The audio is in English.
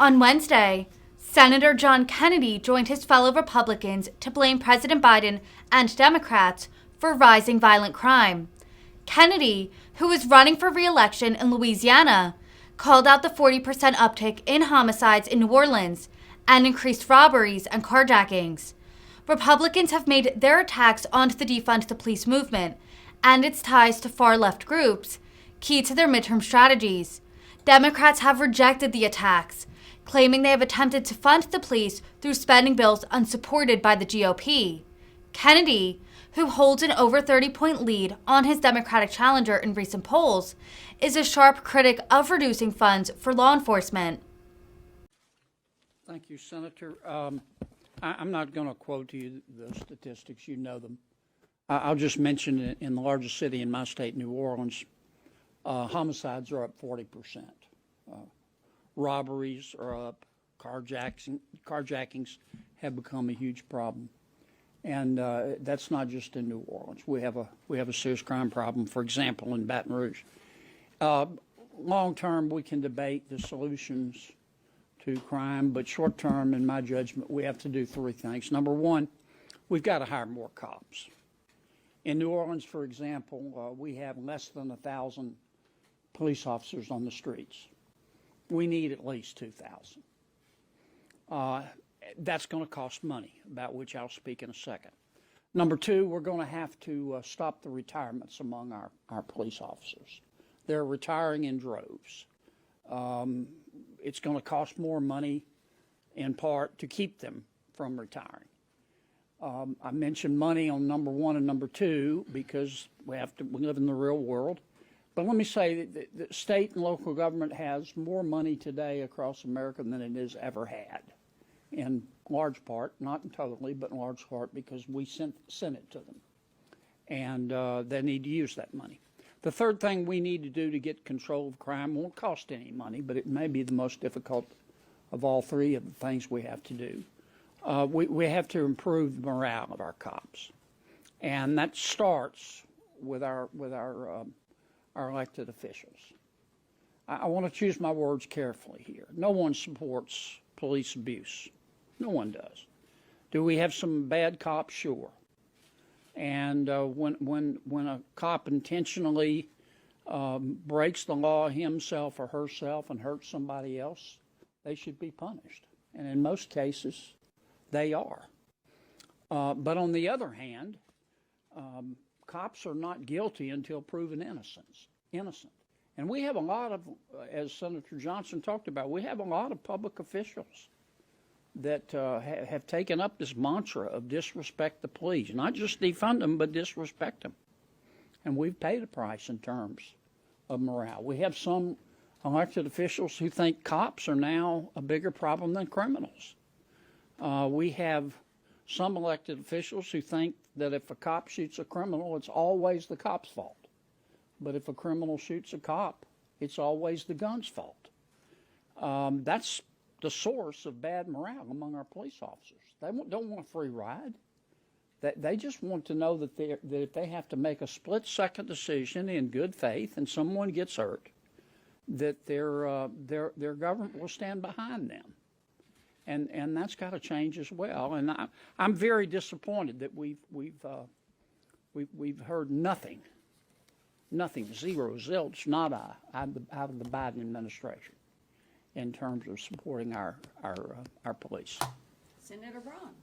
On Wednesday, Senator John Kennedy joined his fellow Republicans to blame President Biden and Democrats for rising violent crime. Kennedy, who is running for re-election in Louisiana, called out the 40% uptick in homicides in New Orleans and increased robberies and carjackings. Republicans have made their attacks onto the Defund the Police movement and its ties to far-left groups key to their midterm strategies. Democrats have rejected the attacks, claiming they have attempted to fund the police through spending bills unsupported by the GOP. Kennedy, who holds an over 30-point lead on his Democratic challenger in recent polls, is a sharp critic of reducing funds for law enforcement. Thank you, Senator. I'm not going to quote to you the statistics. You know them. I'll just mention it. In the largest city in my state, New Orleans, homicides are up 40%. Robberies are up. Carjackings have become a huge problem. And that's not just in New Orleans. We have a serious crime problem, for example, in Baton Rouge. Long term, we can debate the solutions to crime, but short term, in my judgment, we have to do three things. Number one, we've got to hire more cops. In New Orleans, for example, we have less than 1,000 police officers on the streets. We need at least 2,000. That's going to cost money, about which I'll speak in a second. Number two, we're going to have to stop the retirements among our police officers. They're retiring in droves. It's going to cost more money, in part, to keep them from retiring. I mentioned money on number one and number two because we live in the real world. But let me say that the state and local government has more money today across America than it has ever had, in large part, not totally, but in large part because we sent it to them. And they need to use that money. The third thing we need to do to get control of crime won't cost any money, but it may be the most difficult of all three of the things we have to do. We have to improve the morale of our cops. And that starts with our elected officials. I want to choose my words carefully here. No one supports police abuse. No one does. Do we have some bad cops? Sure. And when a cop intentionally breaks the law himself or herself and hurts somebody else, they should be punished. And in most cases, they are. But on the other hand, cops are not guilty until proven innocent. And we have a lot of, as Senator Johnson talked about, we have a lot of public officials that have taken up this mantra of disrespect the police. Not just defund them, but disrespect them. And we've paid a price in terms of morale. We have some elected officials who think cops are now a bigger problem than criminals. We have some elected officials who think that if a cop shoots a criminal, it's always the cop's fault. But if a criminal shoots a cop, it's always the gun's fault. That's the source of bad morale among our police officers. They don't want a free ride. They just want to know that if they have to make a split-second decision in good faith and someone gets hurt, that their government will stand behind them. And that's got to change as well. And I'm very disappointed that we've heard nothing, zero, zilch, nada out of the Biden administration in terms of supporting our police. Senator Braun.